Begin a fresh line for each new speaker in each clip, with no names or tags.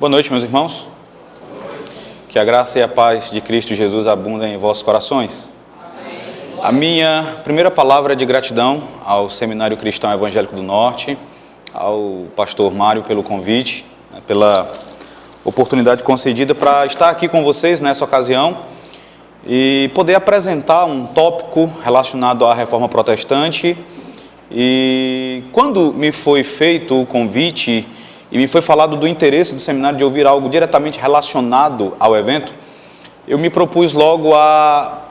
Boa noite, meus irmãos. Que a graça e a paz de Cristo Jesus abundem em vossos corações. A minha primeira palavra é de gratidão ao Seminário Cristão Evangélico do Norte, ao pastor Mário pelo convite, pela oportunidade concedida para estar aqui com vocês nessa ocasião e poder apresentar um tópico relacionado à Reforma Protestante. E quando me foi feito o convite e me foi falado do interesse do seminário de ouvir algo diretamente relacionado ao evento, eu me propus logo a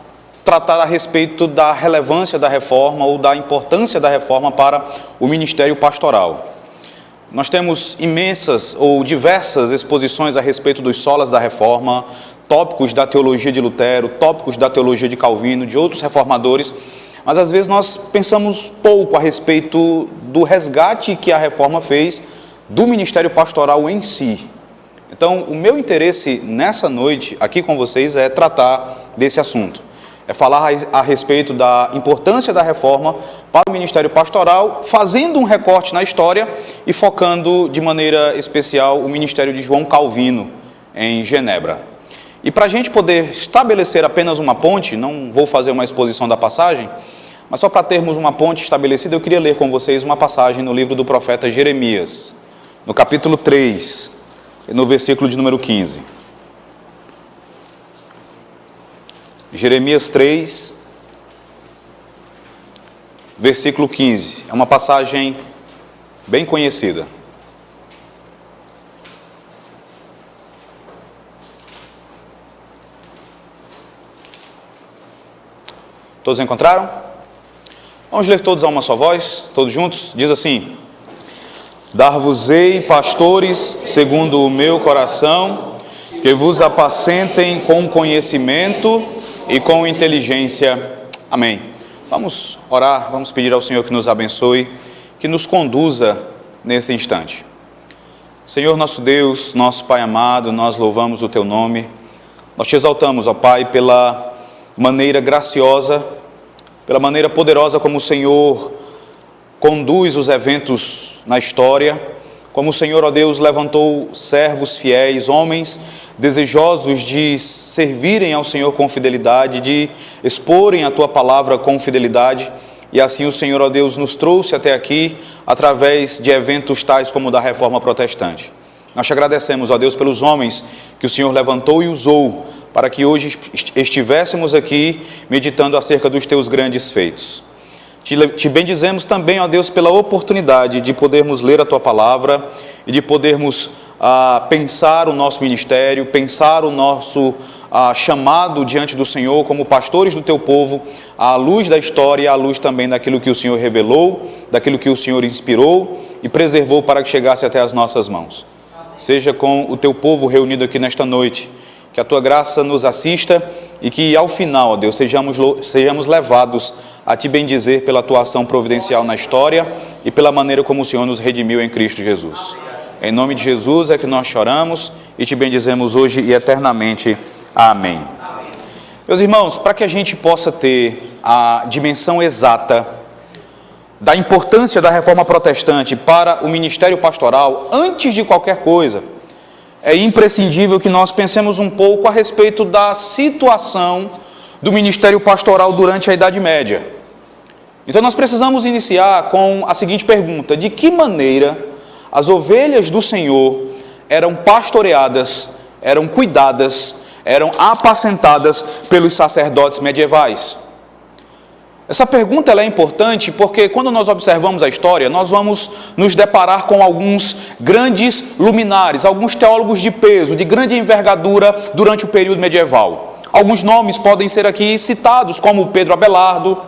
tratar a respeito da relevância da reforma ou da importância da reforma para o ministério pastoral. Nós temos imensas ou diversas exposições a respeito dos solas da reforma, tópicos da teologia de Lutero, tópicos da teologia de Calvino, de outros reformadores, mas às vezes nós pensamos pouco a respeito do resgate que a reforma fez do ministério pastoral em si. Então, o meu interesse nessa noite aqui com vocês é tratar desse assunto. É falar a respeito da importância da reforma para o ministério pastoral, fazendo um recorte na história e focando de maneira especial o ministério de João Calvino em Genebra. E para a gente poder estabelecer apenas uma ponte, não vou fazer uma exposição da passagem, mas só para termos uma ponte estabelecida, eu queria ler com vocês uma passagem no livro do profeta Jeremias, no capítulo 3, no versículo de número 15. Jeremias 3, versículo 15. É uma passagem bem conhecida. Todos encontraram? Vamos ler todos a uma só voz, todos juntos. Diz assim: Dar-vos-ei pastores segundo o meu coração, que vos apacentem com conhecimento e com inteligência. Amém. Vamos orar, vamos pedir ao Senhor que nos abençoe, que nos conduza nesse instante. Senhor nosso Deus, nosso Pai amado, nós louvamos o Teu nome. Nós Te exaltamos, ó Pai, pela maneira graciosa, pela maneira poderosa como o Senhor conduz os eventos na história, como o Senhor, ó Deus, levantou servos fiéis, homens desejosos de servirem ao Senhor com fidelidade, de exporem a Tua palavra com fidelidade, e assim o Senhor, ó Deus, nos trouxe até aqui através de eventos tais como o da Reforma Protestante. Nós Te agradecemos, ó Deus, pelos homens que o Senhor levantou e usou para que hoje estivéssemos aqui meditando acerca dos Teus grandes feitos. Te bendizemos também, ó Deus, pela oportunidade de podermos ler a Tua palavra e de podermos pensar o nosso ministério, pensar o nosso chamado diante do Senhor como pastores do Teu povo, à luz da história, à luz também daquilo que o Senhor revelou, daquilo que o Senhor inspirou e preservou para que chegasse até as nossas mãos. Seja com o Teu povo reunido aqui nesta noite, que a Tua graça nos assista e que ao final, ó Deus, sejamos levados a Te bendizer pela Tua ação providencial na história e pela maneira como o Senhor nos redimiu em Cristo Jesus. Em nome de Jesus é que nós choramos e Te bendizemos hoje e eternamente. Amém. Meus irmãos, para que a gente possa ter a dimensão exata da importância da Reforma Protestante para o ministério pastoral, antes de qualquer coisa, é imprescindível que nós pensemos um pouco a respeito da situação do ministério pastoral durante a Idade Média. Então nós precisamos iniciar com a seguinte pergunta: de que maneira as ovelhas do Senhor eram pastoreadas, eram cuidadas, eram apacentadas pelos sacerdotes medievais? Essa pergunta ela é importante porque quando nós observamos a história, nós vamos nos deparar com alguns grandes luminares, alguns teólogos de peso, de grande envergadura durante o período medieval. Alguns nomes podem ser aqui citados, como Pedro Abelardo.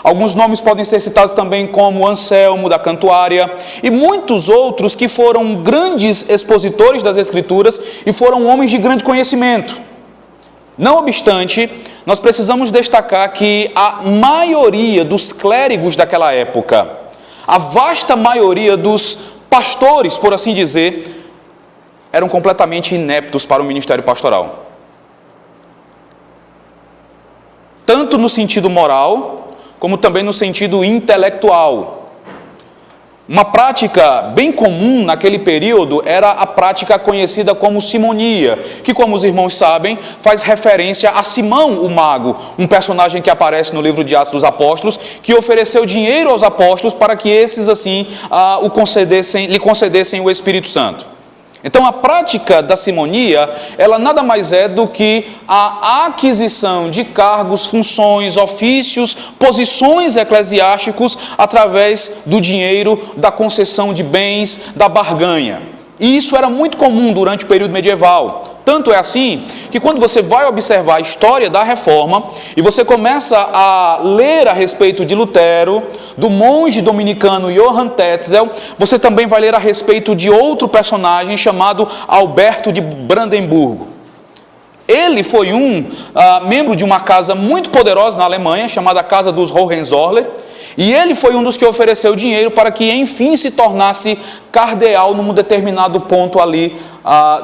Alguns nomes podem ser citados também como Anselmo da Cantuária e muitos outros que foram grandes expositores das Escrituras e foram homens de grande conhecimento. Não obstante, nós precisamos destacar que a maioria dos clérigos daquela época, a vasta maioria dos pastores, por assim dizer, eram completamente ineptos para o ministério pastoral. Tanto no sentido moral, como também no sentido intelectual. Uma prática bem comum naquele período era a prática conhecida como simonia, que, como os irmãos sabem, faz referência a Simão o Mago, um personagem que aparece no livro de Atos dos Apóstolos, que ofereceu dinheiro aos apóstolos para que esses, assim, lhe concedessem o Espírito Santo. Então, a prática da simonia, ela nada mais é do que a aquisição de cargos, funções, ofícios, posições eclesiásticos através do dinheiro, da concessão de bens, da barganha. E isso era muito comum durante o período medieval. Tanto é assim que quando você vai observar a história da Reforma e você começa a ler a respeito de Lutero, do monge dominicano Johann Tetzel, você também vai ler a respeito de outro personagem chamado Alberto de Brandemburgo. Ele foi membro de uma casa muito poderosa na Alemanha, chamada Casa dos Hohenzollern, e ele foi um dos que ofereceu dinheiro para que, enfim, se tornasse cardeal num determinado ponto ali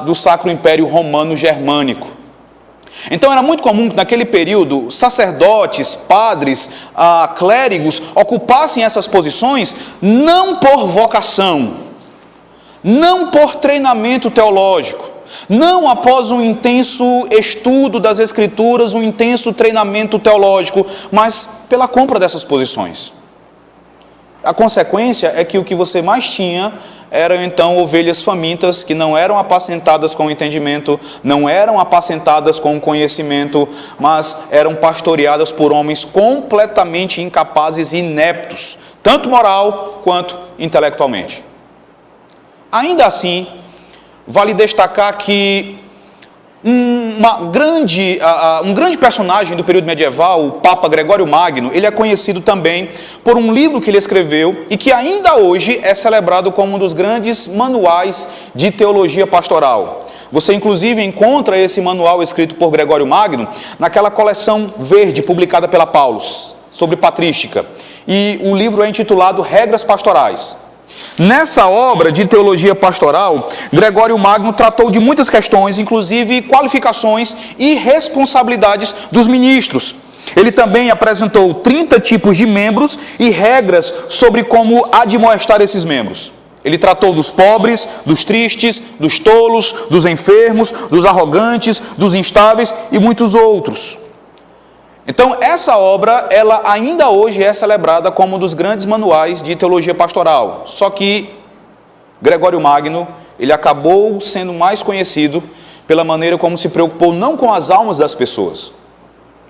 do Sacro Império Romano Germânico. Então era muito comum que naquele período sacerdotes, padres, clérigos ocupassem essas posições não por vocação, não por treinamento teológico, não após um intenso estudo das Escrituras, um intenso treinamento teológico, mas pela compra dessas posições. A consequência é que o que você mais tinha eram então ovelhas famintas que não eram apacentadas com o entendimento, não eram apacentadas com o conhecimento, mas eram pastoreadas por homens completamente incapazes e ineptos, tanto moral quanto intelectualmente. Ainda assim, vale destacar que um grande personagem do período medieval, o Papa Gregório Magno, ele é conhecido também por um livro que ele escreveu e que ainda hoje é celebrado como um dos grandes manuais de teologia pastoral. Você inclusive encontra esse manual escrito por Gregório Magno naquela coleção verde publicada pela Paulus, sobre patrística. E o livro é intitulado Regras Pastorais. Nessa obra de teologia pastoral, Gregório Magno tratou de muitas questões, inclusive qualificações e responsabilidades dos ministros. Ele também apresentou 30 tipos de membros e regras sobre como admoestar esses membros. Ele tratou dos pobres, dos tristes, dos tolos, dos enfermos, dos arrogantes, dos instáveis e muitos outros. Então, essa obra, ela ainda hoje é celebrada como um dos grandes manuais de teologia pastoral. Só que Gregório Magno, ele acabou sendo mais conhecido pela maneira como se preocupou não com as almas das pessoas,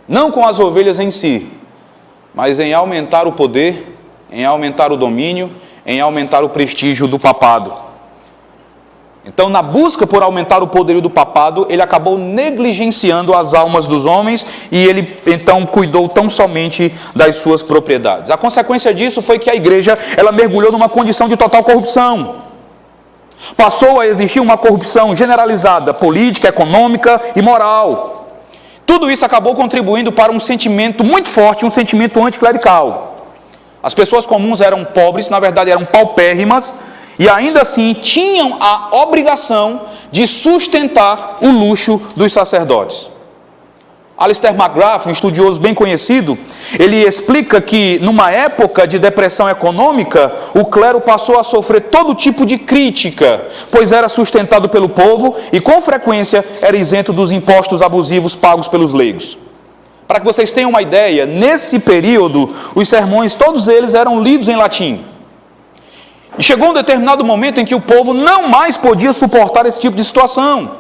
não com as ovelhas em si, mas em aumentar o poder, em aumentar o domínio, em aumentar o prestígio do papado. Então, na busca por aumentar o poderio do papado, ele acabou negligenciando as almas dos homens e ele, então, cuidou tão somente das suas propriedades. A consequência disso foi que a igreja, ela mergulhou numa condição de total corrupção. Passou a existir uma corrupção generalizada, política, econômica e moral. Tudo isso acabou contribuindo para um sentimento muito forte, um sentimento anticlerical. As pessoas comuns eram pobres, na verdade eram paupérrimas, e ainda assim tinham a obrigação de sustentar o luxo dos sacerdotes. Alistair McGrath, um estudioso bem conhecido, ele explica que numa época de depressão econômica, o clero passou a sofrer todo tipo de crítica, pois era sustentado pelo povo e com frequência era isento dos impostos abusivos pagos pelos leigos. Para que vocês tenham uma ideia, nesse período, os sermões, todos eles eram lidos em latim. E chegou um determinado momento em que o povo não mais podia suportar esse tipo de situação.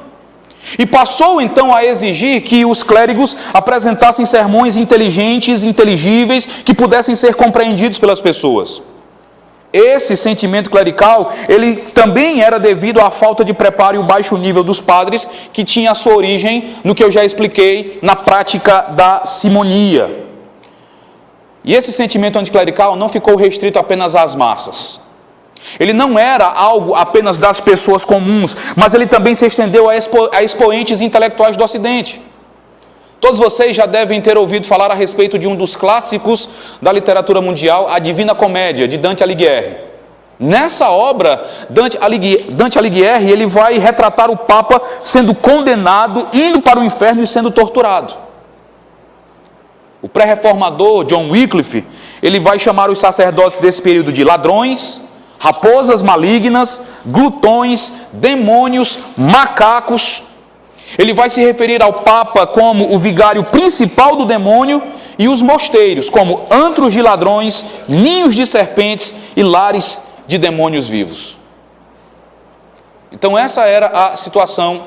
E passou então a exigir que os clérigos apresentassem sermões inteligentes, inteligíveis, que pudessem ser compreendidos pelas pessoas. Esse sentimento clerical, ele também era devido à falta de preparo e o baixo nível dos padres, que tinha a sua origem no que eu já expliquei, na prática da simonia. E esse sentimento anticlerical não ficou restrito apenas às massas. Ele não era algo apenas das pessoas comuns, mas ele também se estendeu a expoentes intelectuais do Ocidente. Todos vocês já devem ter ouvido falar a respeito de um dos clássicos da literatura mundial, A Divina Comédia, de Dante Alighieri. Nessa obra, Dante Alighieri, ele vai retratar o Papa sendo condenado, indo para o inferno e sendo torturado. O pré-reformador John Wycliffe, ele vai chamar os sacerdotes desse período de ladrões, raposas malignas, glutões, demônios, macacos. Ele vai se referir ao Papa como o vigário principal do demônio e os mosteiros como antros de ladrões, ninhos de serpentes e lares de demônios vivos. Então essa era a situação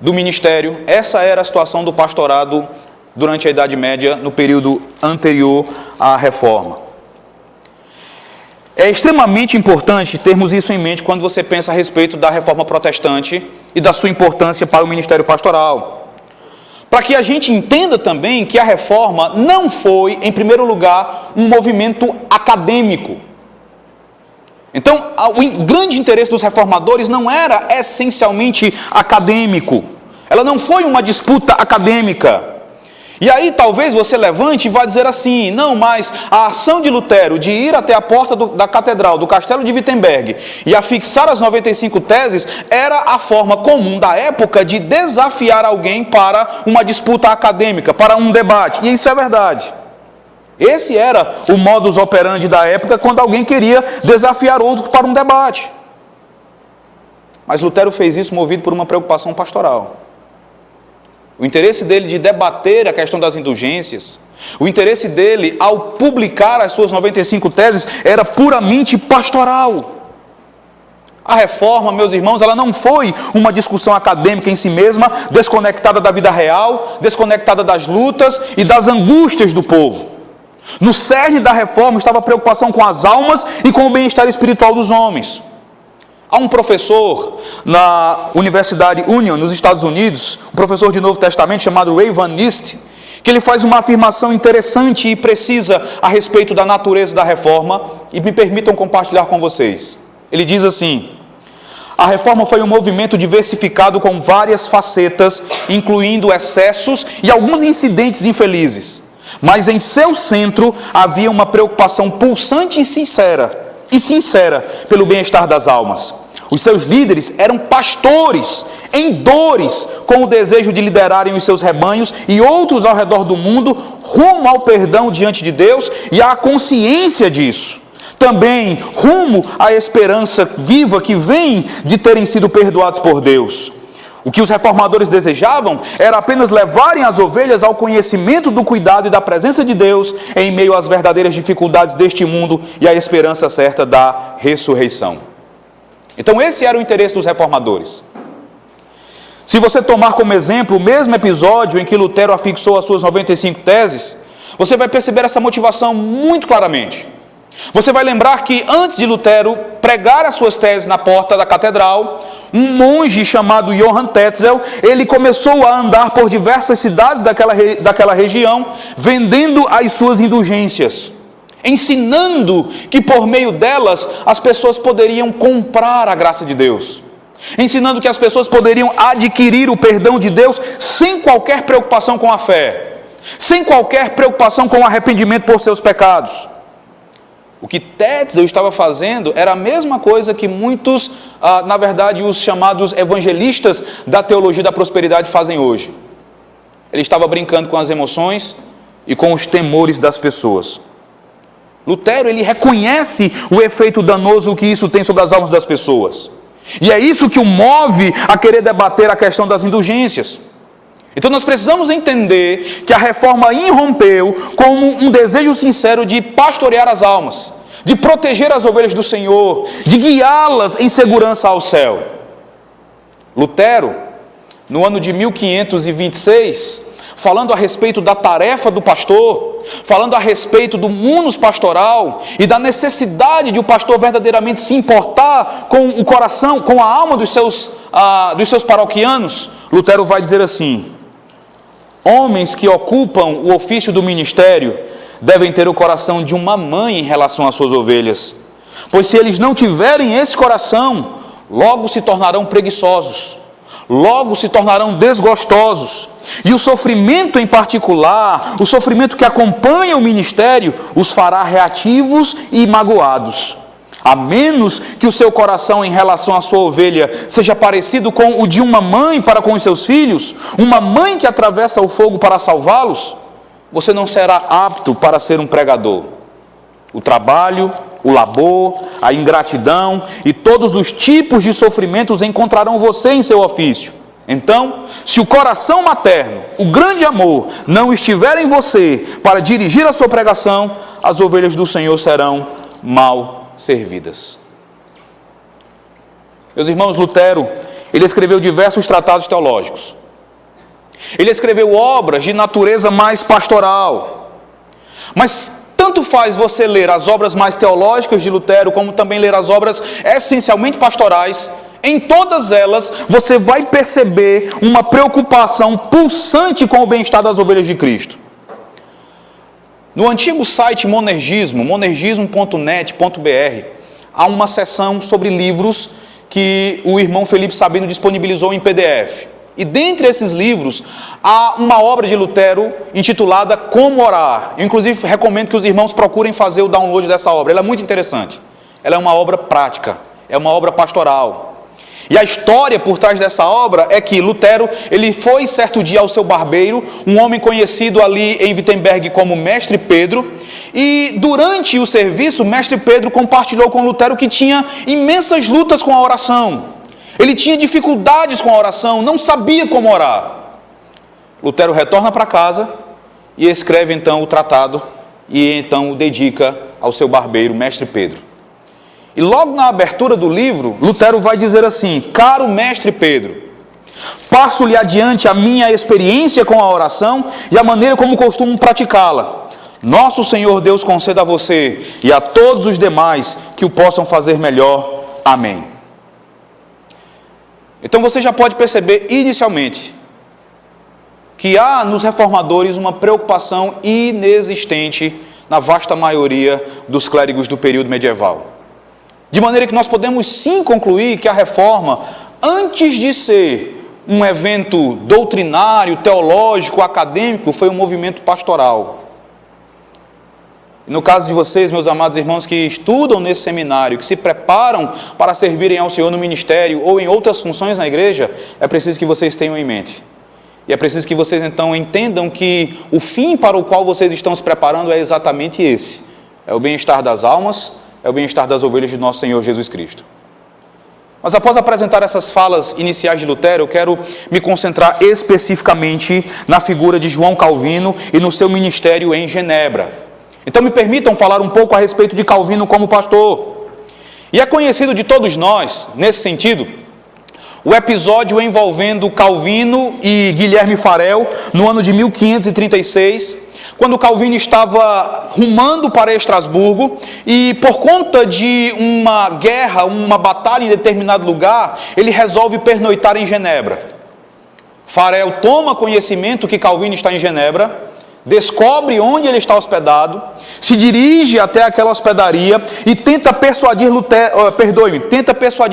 do ministério, essa era a situação do pastorado durante a Idade Média, no período anterior à Reforma. É extremamente importante termos isso em mente quando você pensa a respeito da Reforma Protestante e da sua importância para o ministério pastoral. Para que a gente entenda também que a Reforma não foi, em primeiro lugar, um movimento acadêmico. Então, o grande interesse dos reformadores não era essencialmente acadêmico. Ela não foi uma disputa acadêmica. E aí talvez você levante e vá dizer assim, não, mas a ação de Lutero de ir até a porta da catedral, do castelo de Wittenberg, e afixar as 95 teses, era a forma comum da época de desafiar alguém para uma disputa acadêmica, para um debate. E isso é verdade. Esse era o modus operandi da época, quando alguém queria desafiar outro para um debate. Mas Lutero fez isso movido por uma preocupação pastoral. O interesse dele de debater a questão das indulgências, o interesse dele ao publicar as suas 95 teses era puramente pastoral. A Reforma, meus irmãos, ela não foi uma discussão acadêmica em si mesma, desconectada da vida real, desconectada das lutas e das angústias do povo. No cerne da Reforma estava a preocupação com as almas e com o bem-estar espiritual dos homens. Há um professor na Universidade Union, nos Estados Unidos, um professor de Novo Testamento chamado Ray Van Nist, que ele faz uma afirmação interessante e precisa a respeito da natureza da Reforma, e me permitam compartilhar com vocês. Ele diz assim: a Reforma foi um movimento diversificado com várias facetas, incluindo excessos e alguns incidentes infelizes, mas em seu centro havia uma preocupação pulsante e sincera pelo bem-estar das almas. Os seus líderes eram pastores em dores, com o desejo de liderarem os seus rebanhos e outros ao redor do mundo rumo ao perdão diante de Deus e à consciência disso. Também rumo à esperança viva que vem de terem sido perdoados por Deus. O que os reformadores desejavam era apenas levarem as ovelhas ao conhecimento do cuidado e da presença de Deus em meio às verdadeiras dificuldades deste mundo e à esperança certa da ressurreição. Então esse era o interesse dos reformadores. Se você tomar como exemplo o mesmo episódio em que Lutero afixou as suas 95 teses, você vai perceber essa motivação muito claramente. Você vai lembrar que antes de Lutero pregar as suas teses na porta da catedral, um monge chamado Johann Tetzel, ele começou a andar por diversas cidades daquela região, vendendo as suas indulgências, ensinando que por meio delas as pessoas poderiam comprar a graça de Deus, ensinando que as pessoas poderiam adquirir o perdão de Deus sem qualquer preocupação com a fé, sem qualquer preocupação com o arrependimento por seus pecados. O que Tetzel estava fazendo era a mesma coisa que muitos, na verdade, os chamados evangelistas da teologia da prosperidade fazem hoje. Ele estava brincando com as emoções e com os temores das pessoas. Lutero, ele reconhece o efeito danoso que isso tem sobre as almas das pessoas. E é isso que o move a querer debater a questão das indulgências. Então nós precisamos entender que a Reforma irrompeu como um desejo sincero de pastorear as almas, de proteger as ovelhas do Senhor, de guiá-las em segurança ao céu. Lutero, no ano de 1526, falando a respeito da tarefa do pastor, falando a respeito do munus pastoral e da necessidade de o pastor verdadeiramente se importar com o coração, com a alma dos seus paroquianos, Lutero vai dizer assim: homens que ocupam o ofício do ministério devem ter o coração de uma mãe em relação às suas ovelhas, pois se eles não tiverem esse coração, logo se tornarão preguiçosos, logo se tornarão desgostosos, e o sofrimento em particular, o sofrimento que acompanha o ministério, os fará reativos e magoados. A menos que o seu coração em relação à sua ovelha seja parecido com o de uma mãe para com os seus filhos, uma mãe que atravessa o fogo para salvá-los, você não será apto para ser um pregador. O trabalho, o labor, a ingratidão e todos os tipos de sofrimentos encontrarão você em seu ofício. Então, se o coração materno, o grande amor, não estiver em você para dirigir a sua pregação, as ovelhas do Senhor serão mal servidas. Meus irmãos, Lutero, ele escreveu diversos tratados teológicos. Ele escreveu obras de natureza mais pastoral. Mas tanto faz você ler as obras mais teológicas de Lutero, como também ler as obras essencialmente pastorais. Em todas elas, você vai perceber uma preocupação pulsante com o bem-estar das ovelhas de Cristo. No antigo site Monergismo, monergismo.net.br, há uma seção sobre livros que o irmão Felipe Sabino disponibilizou em PDF. E dentre esses livros, há uma obra de Lutero intitulada Como Orar. Eu, inclusive, recomendo que os irmãos procurem fazer o download dessa obra. Ela é muito interessante. Ela é uma obra prática, é uma obra pastoral. E a história por trás dessa obra é que Lutero, ele foi certo dia ao seu barbeiro, um homem conhecido ali em Wittenberg como Mestre Pedro, e durante o serviço, Mestre Pedro compartilhou com Lutero que tinha imensas lutas com a oração. Ele tinha dificuldades com a oração, não sabia como orar. Lutero retorna para casa e escreve então o tratado e então o dedica ao seu barbeiro, Mestre Pedro. E logo na abertura do livro, Lutero vai dizer assim: caro Mestre Pedro, passo-lhe adiante a minha experiência com a oração e a maneira como costumo praticá-la. Nosso Senhor Deus conceda a você e a todos os demais que o possam fazer melhor. Amém. Então você já pode perceber inicialmente que há nos reformadores uma preocupação inexistente na vasta maioria dos clérigos do período medieval. De maneira que nós podemos sim concluir que a reforma, antes de ser um evento doutrinário, teológico, acadêmico, foi um movimento pastoral. No caso de vocês, meus amados irmãos, que estudam nesse seminário, que se preparam para servirem ao Senhor no ministério ou em outras funções na igreja, é preciso que vocês tenham em mente. E é preciso que vocês então entendam que o fim para o qual vocês estão se preparando é exatamente esse. É o bem-estar das almas, é o bem-estar das ovelhas de nosso Senhor Jesus Cristo. Mas após apresentar essas falas iniciais de Lutero, eu quero me concentrar especificamente na figura de João Calvino e no seu ministério em Genebra. Então me permitam falar um pouco a respeito de Calvino como pastor. E é conhecido de todos nós, nesse sentido, o episódio envolvendo Calvino e Guilherme Farel no ano de 1536, quando Calvino estava rumando para Estrasburgo e por conta de uma guerra, uma batalha em determinado lugar, ele resolve pernoitar em Genebra. Farel toma conhecimento que Calvino está em Genebra, descobre onde ele está hospedado, se dirige até aquela hospedaria e tenta persuadir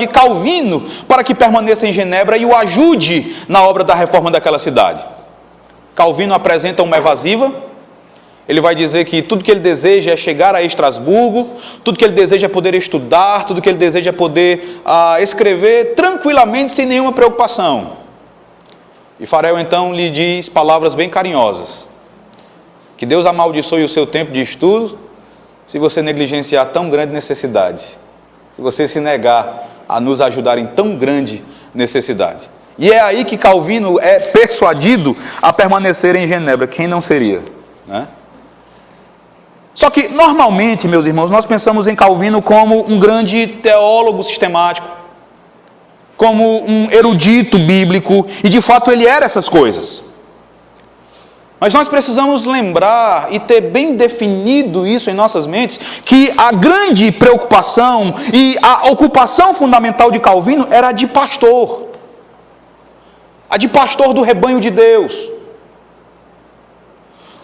Calvino para que permaneça em Genebra e o ajude na obra da reforma daquela cidade. Calvino apresenta uma evasiva. Ele vai dizer que tudo que ele deseja é chegar a Estrasburgo, tudo que ele deseja é poder estudar, tudo que ele deseja é poder escrever tranquilamente, sem nenhuma preocupação. E Farel então lhe diz palavras bem carinhosas: que Deus amaldiçoe o seu tempo de estudo, se você negligenciar tão grande necessidade, se você se negar a nos ajudar em tão grande necessidade. E é aí que Calvino é persuadido a permanecer em Genebra. Quem não seria, né? Só que, normalmente, meus irmãos, nós pensamos em Calvino como um grande teólogo sistemático, como um erudito bíblico, e de fato ele era essas coisas. Mas nós precisamos lembrar e ter bem definido isso em nossas mentes, que a grande preocupação e a ocupação fundamental de Calvino era a de pastor do rebanho de Deus.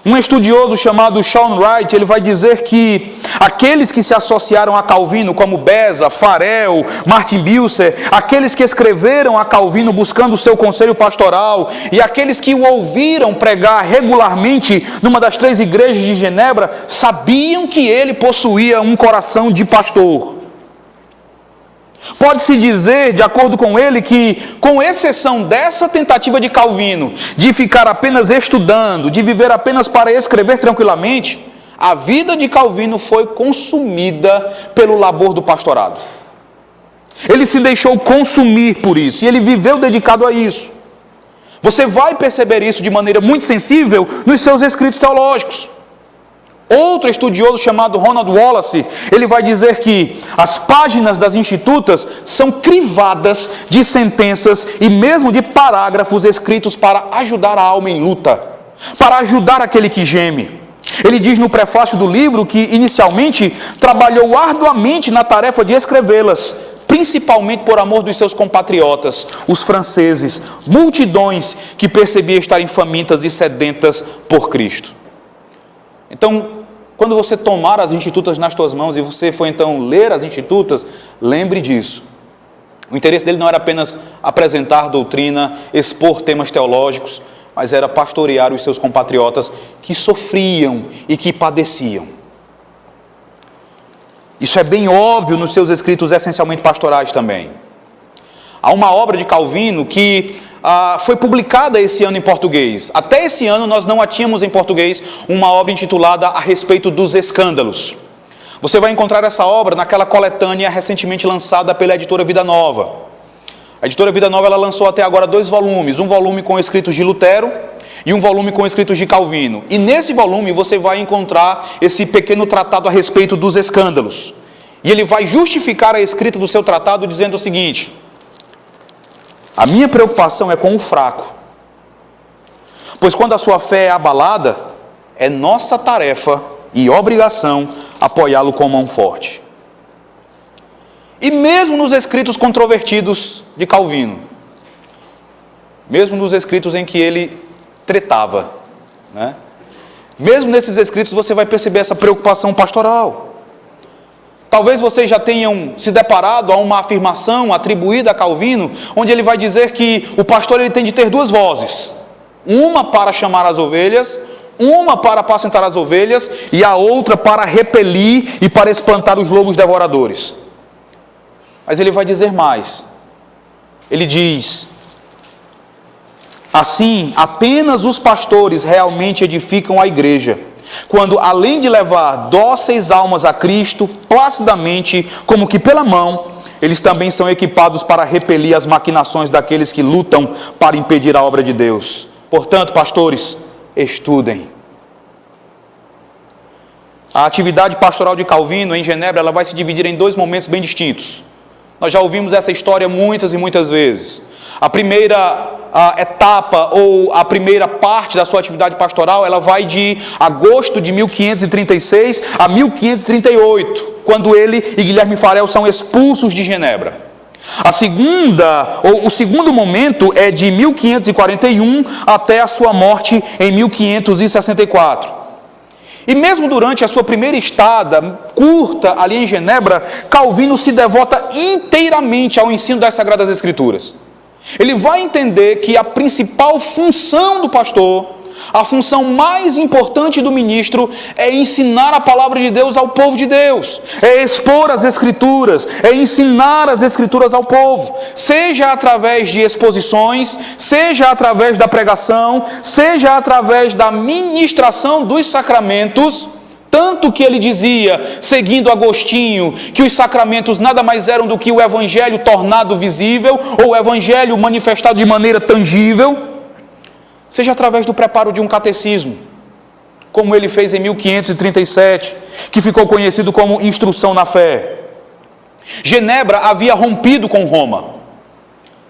Um estudioso chamado Shawn Wright, ele vai dizer que aqueles que se associaram a Calvino, como Beza, Farel, Martin Bucer, aqueles que escreveram a Calvino buscando o seu conselho pastoral, e aqueles que o ouviram pregar regularmente numa das 3 igrejas de Genebra, sabiam que ele possuía um coração de pastor. Pode-se dizer, de acordo com ele, que com exceção dessa tentativa de Calvino, de ficar apenas estudando, de viver apenas para escrever tranquilamente, a vida de Calvino foi consumida pelo labor do pastorado. Ele se deixou consumir por isso, e ele viveu dedicado a isso. Você vai perceber isso de maneira muito sensível nos seus escritos teológicos. Outro estudioso chamado Ronald Wallace, ele vai dizer que as páginas das Institutas são crivadas de sentenças e mesmo de parágrafos escritos para ajudar a alma em luta, para ajudar aquele que geme. Ele diz no prefácio do livro que inicialmente trabalhou arduamente na tarefa de escrevê-las, principalmente por amor dos seus compatriotas, os franceses, multidões que percebiam estarem famintas e sedentas por Cristo. Então, quando você tomar as Institutas nas tuas mãos e você for então ler as Institutas, lembre disso. O interesse dele não era apenas apresentar doutrina, expor temas teológicos, mas era pastorear os seus compatriotas que sofriam e que padeciam. Isso é bem óbvio nos seus escritos essencialmente pastorais também. Há uma obra de Calvino que foi publicada esse ano em português. Até esse ano nós não a tínhamos em português, uma obra intitulada A Respeito dos Escândalos. Você vai encontrar essa obra naquela coletânea recentemente lançada pela editora Vida Nova. A editora Vida Nova ela lançou até agora 2 volumes, um volume com escritos de Lutero e um volume com escritos de Calvino. E nesse volume você vai encontrar esse pequeno tratado a respeito dos escândalos. E ele vai justificar a escrita do seu tratado dizendo o seguinte: a minha preocupação é com o fraco, pois quando a sua fé é abalada, é nossa tarefa e obrigação apoiá-lo com mão forte. E mesmo nos escritos controvertidos de Calvino, mesmo nos escritos em que ele tretava, mesmo nesses escritos você vai perceber essa preocupação pastoral. Talvez vocês já tenham se deparado a uma afirmação atribuída a Calvino, onde ele vai dizer que o pastor ele tem de ter 2 vozes. Uma para chamar as ovelhas, uma para apacentar as ovelhas, e a outra para repelir e para espantar os lobos devoradores. Mas ele vai dizer mais. Ele diz: assim, apenas os pastores realmente edificam a igreja, quando, além de levar dóceis almas a Cristo, placidamente, como que pela mão, eles também são equipados para repelir as maquinações daqueles que lutam para impedir a obra de Deus. Portanto, pastores, estudem. A atividade pastoral de Calvino em Genebra, ela vai se dividir em 2 momentos bem distintos. Nós já ouvimos essa história muitas e muitas vezes. A primeira etapa ou a primeira parte da sua atividade pastoral, ela vai de agosto de 1536 a 1538, quando ele e Guilherme Farel são expulsos de Genebra. O segundo momento é de 1541 até a sua morte em 1564. E mesmo durante a sua primeira estada curta ali em Genebra, Calvino se devota inteiramente ao ensino das Sagradas Escrituras. Ele vai entender que a principal função do pastor, a função mais importante do ministro, é ensinar a palavra de Deus ao povo de Deus, é expor as Escrituras, é ensinar as Escrituras ao povo, seja através de exposições, seja através da pregação, seja através da ministração dos sacramentos. Tanto que ele dizia, seguindo Agostinho, que os sacramentos nada mais eram do que o evangelho tornado visível, ou o evangelho manifestado de maneira tangível, seja através do preparo de um catecismo, como ele fez em 1537, que ficou conhecido como Instrução na Fé. Genebra havia rompido com Roma.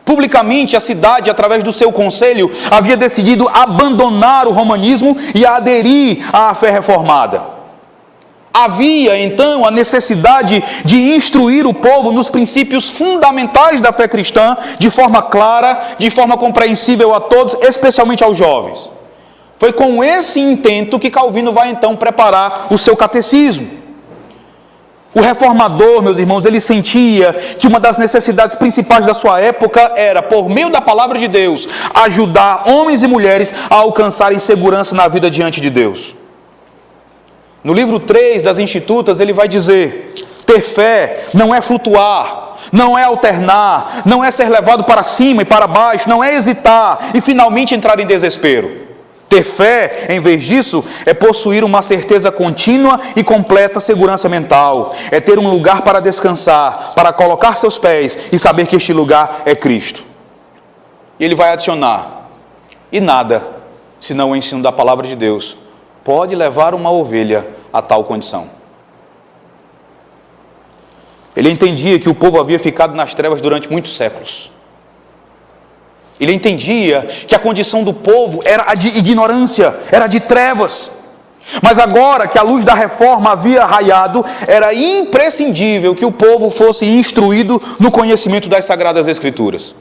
Publicamente, a cidade, através do seu conselho, havia decidido abandonar o romanismo e aderir à fé reformada. Havia, então, a necessidade de instruir o povo nos princípios fundamentais da fé cristã, de forma clara, de forma compreensível a todos, especialmente aos jovens. Foi com esse intento que Calvino vai, então, preparar o seu catecismo. O reformador, meus irmãos, ele sentia que uma das necessidades principais da sua época era, por meio da palavra de Deus, ajudar homens e mulheres a alcançarem segurança na vida diante de Deus. No livro 3 das Institutas, ele vai dizer: ter fé não é flutuar, não é alternar, não é ser levado para cima e para baixo, não é hesitar e finalmente entrar em desespero. Ter fé, em vez disso, é possuir uma certeza contínua e completa segurança mental. É ter um lugar para descansar, para colocar seus pés e saber que este lugar é Cristo. E ele vai adicionar: e nada, senão o ensino da palavra de Deus, pode levar uma ovelha a tal condição. Ele entendia que o povo havia ficado nas trevas durante muitos séculos. Ele entendia que a condição do povo era a de ignorância, era de trevas. Mas agora que a luz da reforma havia raiado, era imprescindível que o povo fosse instruído no conhecimento das Sagradas Escrituras.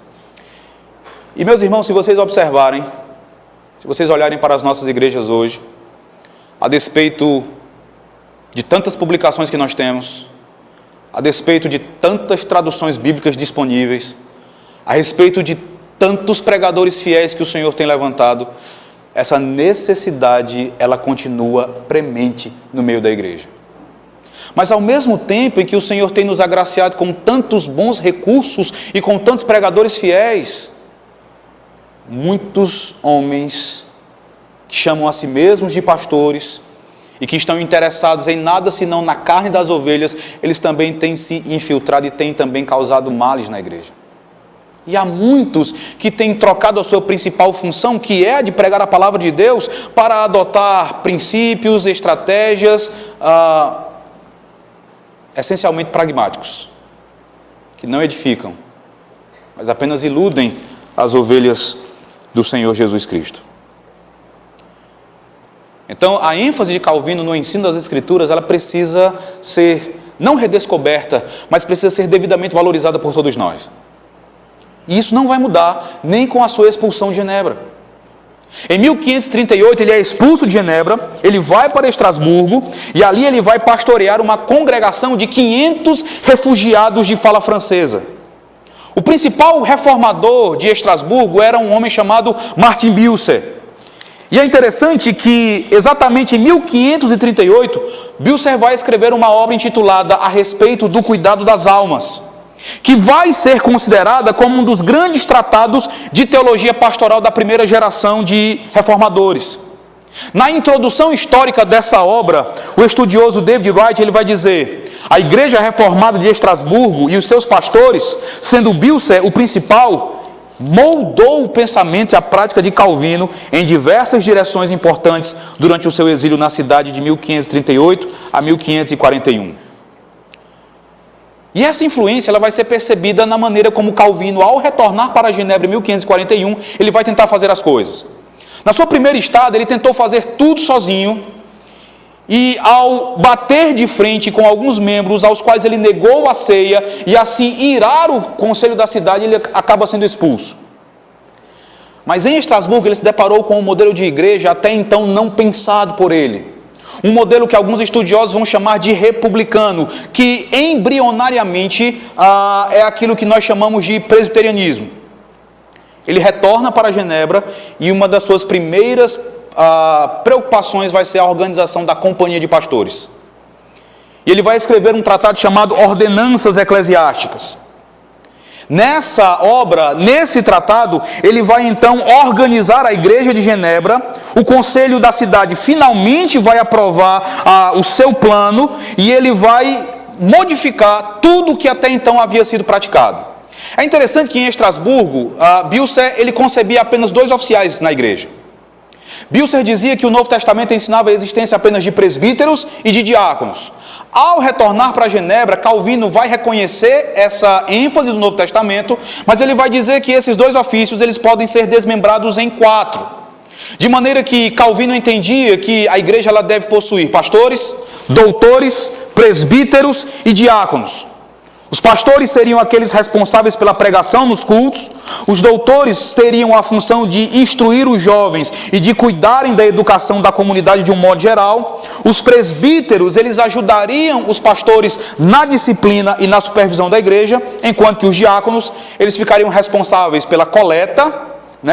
E meus irmãos, se vocês observarem, se vocês olharem para as nossas igrejas hoje, a despeito de tantas publicações que nós temos, a despeito de tantas traduções bíblicas disponíveis, a respeito de tantos pregadores fiéis que o Senhor tem levantado, essa necessidade, ela continua premente no meio da igreja. Mas ao mesmo tempo em que o Senhor tem nos agraciado com tantos bons recursos e com tantos pregadores fiéis, muitos homens que chamam a si mesmos de pastores e que estão interessados em nada senão na carne das ovelhas, eles também têm se infiltrado e têm também causado males na igreja. E há muitos que têm trocado a sua principal função, que é a de pregar a palavra de Deus, para adotar princípios, estratégias, essencialmente pragmáticos, que não edificam, mas apenas iludem as ovelhas do Senhor Jesus Cristo. Então, a ênfase de Calvino no ensino das Escrituras, ela precisa ser, não redescoberta, mas precisa ser devidamente valorizada por todos nós. E isso não vai mudar, nem com a sua expulsão de Genebra. Em 1538, ele é expulso de Genebra, ele vai para Estrasburgo, e ali ele vai pastorear uma congregação de 500 refugiados de fala francesa. O principal reformador de Estrasburgo era um homem chamado Martin Bucer. E é interessante que, exatamente em 1538, Bucer vai escrever uma obra intitulada A Respeito do Cuidado das Almas, que vai ser considerada como um dos grandes tratados de teologia pastoral da primeira geração de reformadores. Na introdução histórica dessa obra, o estudioso David Wright ele vai dizer: a Igreja Reformada de Estrasburgo e os seus pastores, sendo Bucer o principal, moldou o pensamento e a prática de Calvino em diversas direções importantes durante o seu exílio na cidade de 1538 a 1541. E essa influência ela vai ser percebida na maneira como Calvino, ao retornar para Genebra em 1541, ele vai tentar fazer as coisas. Na sua primeira estada, ele tentou fazer tudo sozinho, e ao bater de frente com alguns membros, aos quais ele negou a ceia, e assim irar o conselho da cidade, ele acaba sendo expulso. Mas em Estrasburgo, ele se deparou com um modelo de igreja até então não pensado por ele. Um modelo que alguns estudiosos vão chamar de republicano, que embrionariamente é aquilo que nós chamamos de presbiterianismo. Ele retorna para Genebra e uma das suas primeiras preocupações vai ser a organização da companhia de pastores. E ele vai escrever um tratado chamado Ordenanças Eclesiásticas. Nessa obra, nesse tratado, ele vai então organizar a igreja de Genebra. O conselho da cidade finalmente vai aprovar o seu plano e ele vai modificar tudo que até então havia sido praticado. É interessante que em Estrasburgo, Bucer ele concebia apenas 2 oficiais na igreja. Bucer dizia que o Novo Testamento ensinava a existência apenas de presbíteros e de diáconos. Ao retornar para Genebra, Calvino vai reconhecer essa ênfase do Novo Testamento, mas ele vai dizer que esses 2 ofícios eles podem ser desmembrados em 4. De maneira que Calvino entendia que a igreja ela deve possuir pastores, doutores, presbíteros e diáconos. Os pastores seriam aqueles responsáveis pela pregação nos cultos, os doutores teriam a função de instruir os jovens e de cuidarem da educação da comunidade de um modo geral, os presbíteros, eles ajudariam os pastores na disciplina e na supervisão da igreja, enquanto que os diáconos, eles ficariam responsáveis pela coleta,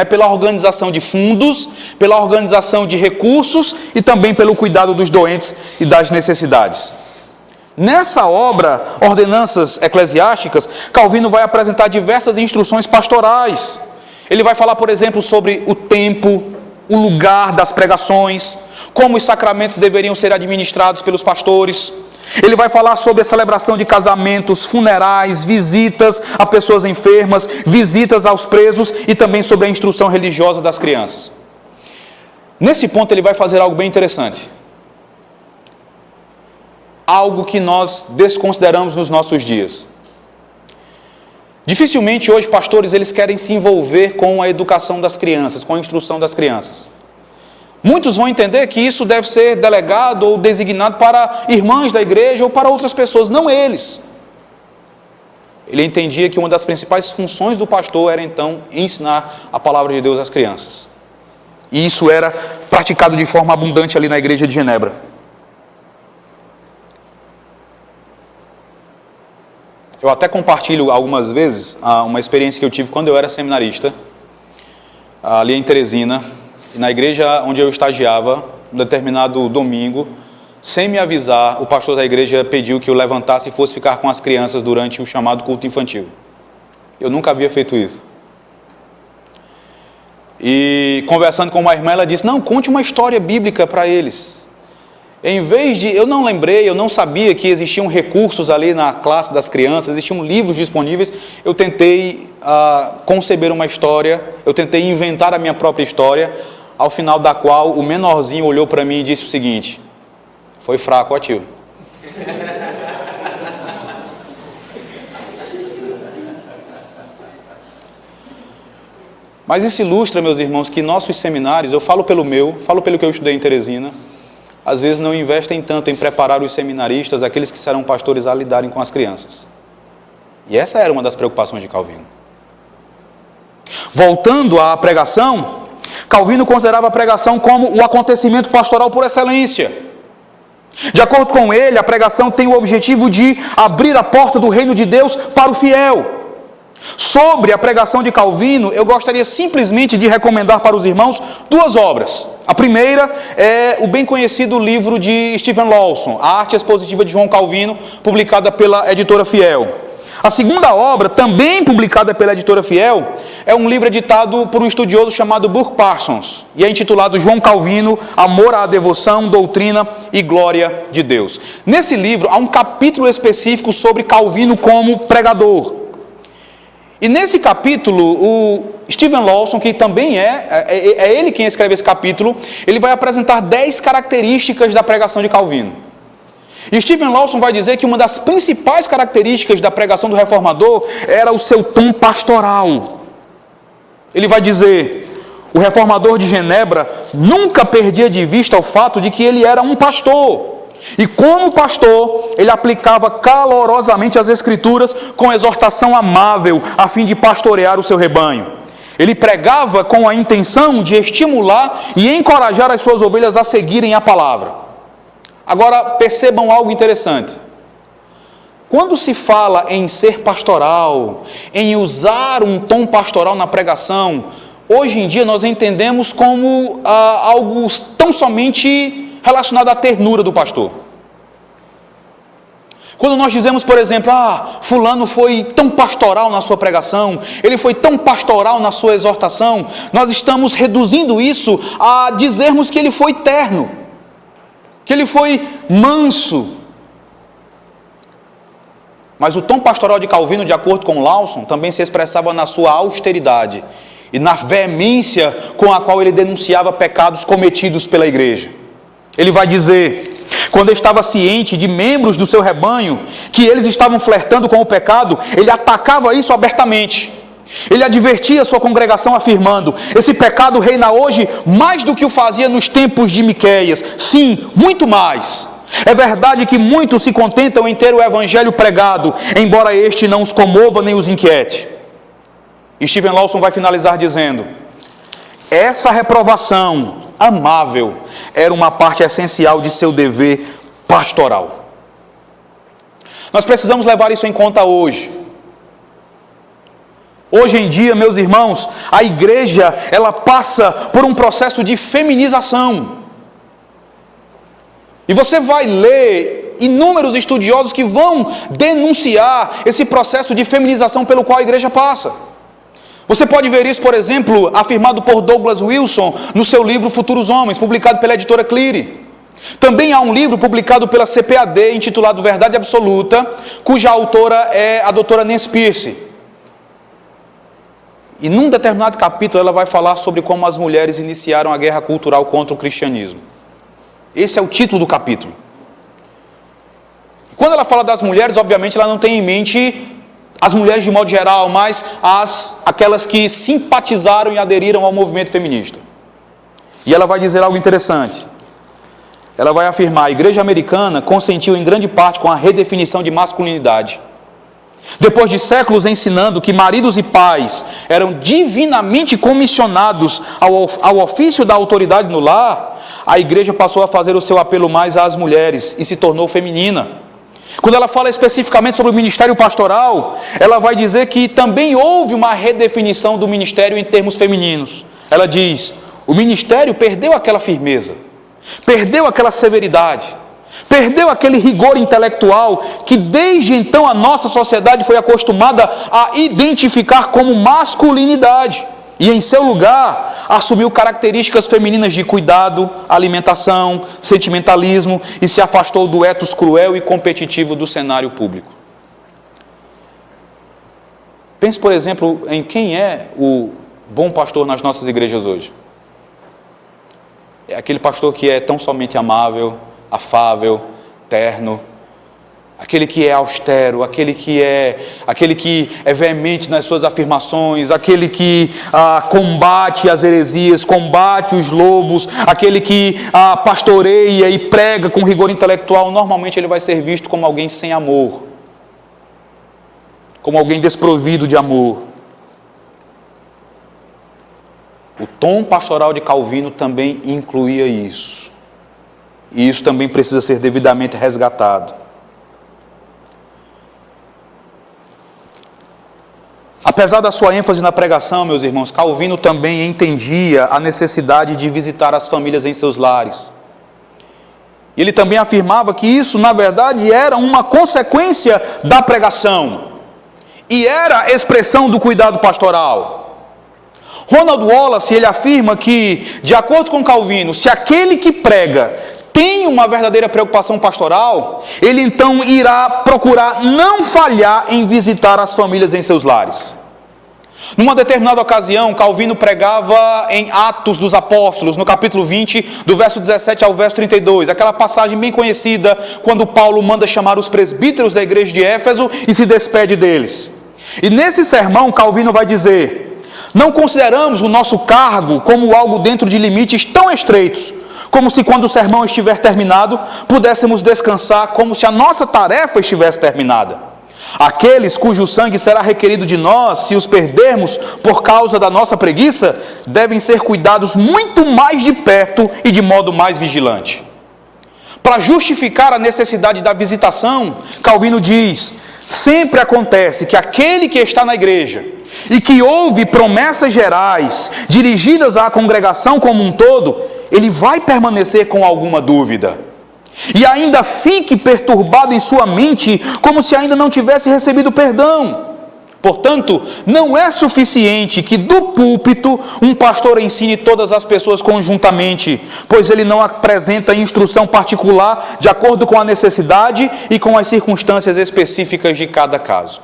pela organização de fundos, pela organização de recursos e também pelo cuidado dos doentes e das necessidades. Nessa obra, Ordenanças Eclesiásticas, Calvino vai apresentar diversas instruções pastorais. Ele vai falar, por exemplo, sobre o tempo, o lugar das pregações, como os sacramentos deveriam ser administrados pelos pastores. Ele vai falar sobre a celebração de casamentos, funerais, visitas a pessoas enfermas, visitas aos presos e também sobre a instrução religiosa das crianças. Nesse ponto ele vai fazer algo bem interessante. Algo que nós desconsideramos nos nossos dias. Dificilmente hoje pastores eles querem se envolver com a educação das crianças, com a instrução das crianças. Muitos vão entender que isso deve ser delegado ou designado para irmãs da igreja ou para outras pessoas, não eles. Ele entendia que uma das principais funções do pastor era então ensinar a palavra de Deus às crianças. E isso era praticado de forma abundante ali na igreja de Genebra. Eu até compartilho algumas vezes uma experiência que eu tive quando eu era seminarista, ali em Teresina, e na igreja onde eu estagiava, um determinado domingo, sem me avisar, o pastor da igreja pediu que eu levantasse e fosse ficar com as crianças durante o chamado culto infantil. Eu nunca havia feito isso. E conversando com uma irmã, ela disse, não, conte uma história bíblica para eles. Em vez de, eu não lembrei, eu não sabia que existiam recursos ali na classe das crianças, existiam livros disponíveis, eu tentei conceber uma história, eu tentei inventar a minha própria história, ao final da qual o menorzinho olhou para mim e disse o seguinte, foi fraco, ó tio. Mas isso ilustra, meus irmãos, que nossos seminários, eu falo pelo que eu estudei em Teresina, às vezes não investem tanto em preparar os seminaristas, aqueles que serão pastores, a lidarem com as crianças. E essa era uma das preocupações de Calvino. Voltando à pregação, Calvino considerava a pregação como o acontecimento pastoral por excelência. De acordo com ele, a pregação tem o objetivo de abrir a porta do reino de Deus para o fiel. Sobre a pregação de Calvino, eu gostaria simplesmente de recomendar para os irmãos duas obras. A primeira é o bem conhecido livro de Stephen Lawson, A Arte Expositiva de João Calvino, publicada pela editora Fiel. A segunda obra, também publicada pela editora Fiel, é um livro editado por um estudioso chamado Burke Parsons, e é intitulado João Calvino, Amor à Devoção, Doutrina e Glória de Deus. Nesse livro, há um capítulo específico sobre Calvino como pregador. E nesse capítulo, o Stephen Lawson, que também é ele quem escreve esse capítulo, ele vai apresentar 10 características da pregação de Calvino. E Stephen Lawson vai dizer que uma das principais características da pregação do reformador era o seu tom pastoral. Ele vai dizer, o reformador de Genebra nunca perdia de vista o fato de que ele era um pastor. E como pastor, ele aplicava calorosamente as Escrituras com exortação amável, a fim de pastorear o seu rebanho. Ele pregava com a intenção de estimular e encorajar as suas ovelhas a seguirem a palavra. Agora, percebam algo interessante. Quando se fala em ser pastoral, em usar um tom pastoral na pregação, hoje em dia nós entendemos como algo tão somente relacionado à ternura do pastor. Quando nós dizemos, por exemplo, fulano foi tão pastoral na sua pregação, ele foi tão pastoral na sua exortação, nós estamos reduzindo isso a dizermos que ele foi terno, que ele foi manso. Mas o tom pastoral de Calvino, de acordo com Lawson, também se expressava na sua austeridade e na veemência com a qual ele denunciava pecados cometidos pela igreja. Ele vai dizer, quando estava ciente de membros do seu rebanho, que eles estavam flertando com o pecado, ele atacava isso abertamente. Ele advertia sua congregação afirmando, esse pecado reina hoje mais do que o fazia nos tempos de Miqueias. Sim, muito mais. É verdade que muitos se contentam em ter o evangelho pregado, embora este não os comova nem os inquiete. E Stephen Lawson vai finalizar dizendo, essa reprovação amável era uma parte essencial de seu dever pastoral. Nós precisamos levar isso em conta hoje. Hoje em dia, meus irmãos, a igreja, ela passa por um processo de feminização. E você vai ler inúmeros estudiosos que vão denunciar esse processo de feminização pelo qual a igreja passa. Você pode ver isso, por exemplo, afirmado por Douglas Wilson no seu livro Futuros Homens, publicado pela editora Cleary. Também há um livro publicado pela CPAD, intitulado Verdade Absoluta, cuja autora é a doutora Nancy Pearce. E num determinado capítulo ela vai falar sobre como as mulheres iniciaram a guerra cultural contra o cristianismo. Esse é o título do capítulo. Quando ela fala das mulheres, obviamente ela não tem em mente as mulheres de modo geral, mas aquelas que simpatizaram e aderiram ao movimento feminista. E ela vai dizer algo interessante. Ela vai afirmar: a igreja americana consentiu em grande parte com a redefinição de masculinidade. Depois de séculos ensinando que maridos e pais eram divinamente comissionados ao ofício da autoridade no lar, a igreja passou a fazer o seu apelo mais às mulheres e se tornou feminina. Quando ela fala especificamente sobre o ministério pastoral, ela vai dizer que também houve uma redefinição do ministério em termos femininos. Ela diz: o ministério perdeu aquela firmeza, perdeu aquela severidade, perdeu aquele rigor intelectual que desde então a nossa sociedade foi acostumada a identificar como masculinidade. E em seu lugar, assumiu características femininas de cuidado, alimentação, sentimentalismo e se afastou do ethos cruel e competitivo do cenário público. Pense, por exemplo, em quem é o bom pastor nas nossas igrejas hoje. É aquele pastor que é tão somente amável, afável, terno, aquele que é austero, aquele que é veemente nas suas afirmações, aquele que combate as heresias, combate os lobos, aquele que pastoreia e prega com rigor intelectual. Normalmente ele vai ser visto como alguém sem amor, como alguém desprovido de amor. O tom pastoral de Calvino também incluía isso. E isso também precisa ser devidamente resgatado. Apesar da sua ênfase na pregação, meus irmãos, Calvino também entendia a necessidade de visitar as famílias em seus lares. Ele também afirmava que isso, na verdade, era uma consequência da pregação e era expressão do cuidado pastoral. Ronald Wallace, ele afirma que, de acordo com Calvino, se aquele que prega tem uma verdadeira preocupação pastoral, ele então irá procurar não falhar em visitar as famílias em seus lares. Numa determinada ocasião, Calvino pregava em Atos dos Apóstolos, no capítulo 20, do verso 17 ao verso 32, aquela passagem bem conhecida, quando Paulo manda chamar os presbíteros da igreja de Éfeso e se despede deles. E nesse sermão, Calvino vai dizer: não consideramos o nosso cargo como algo dentro de limites tão estreitos, como se quando o sermão estiver terminado, pudéssemos descansar como se a nossa tarefa estivesse terminada. Aqueles cujo sangue será requerido de nós, se os perdermos por causa da nossa preguiça, devem ser cuidados muito mais de perto e de modo mais vigilante. Para justificar a necessidade da visitação, Calvino diz: sempre acontece que aquele que está na igreja e que ouve promessas gerais dirigidas à congregação como um todo, ele vai permanecer com alguma dúvida. E ainda fique perturbado em sua mente, como se ainda não tivesse recebido perdão. Portanto, não é suficiente que do púlpito um pastor ensine todas as pessoas conjuntamente, pois ele não apresenta instrução particular de acordo com a necessidade e com as circunstâncias específicas de cada caso.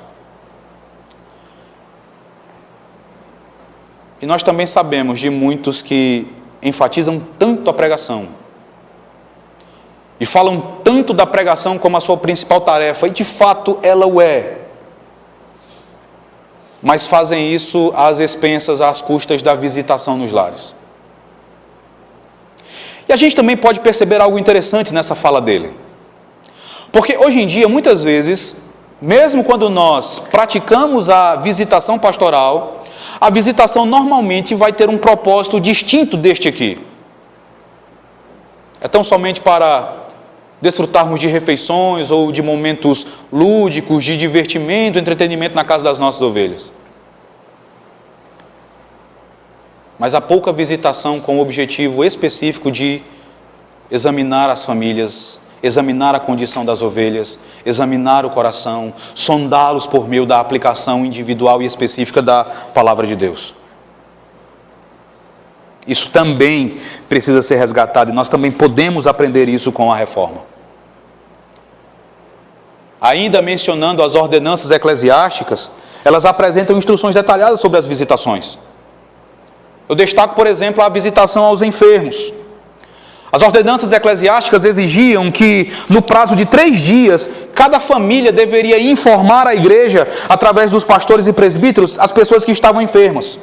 E nós também sabemos de muitos que enfatizam tanto a pregação e falam tanto da pregação como a sua principal tarefa, e de fato ela o é, mas fazem isso às expensas, às custas da visitação nos lares. E a gente também pode perceber algo interessante nessa fala dele, porque hoje em dia, muitas vezes, mesmo quando nós praticamos a visitação pastoral, a visitação normalmente vai ter um propósito distinto deste aqui. É tão somente para desfrutarmos de refeições ou de momentos lúdicos, de divertimento, entretenimento na casa das nossas ovelhas. Mas há pouca visitação com o objetivo específico de examinar as famílias examinar a condição das ovelhas, examinar o coração, sondá-los por meio da aplicação individual e específica da palavra de Deus. Isso também precisa ser resgatado e nós também podemos aprender isso com a reforma. Ainda mencionando as ordenanças eclesiásticas, elas apresentam instruções detalhadas sobre as visitações. Eu destaco, por exemplo, a visitação aos enfermos. As ordenanças eclesiásticas exigiam que, no prazo de 3 dias, cada família deveria informar a igreja, através dos pastores e presbíteros, as pessoas que estavam enfermas.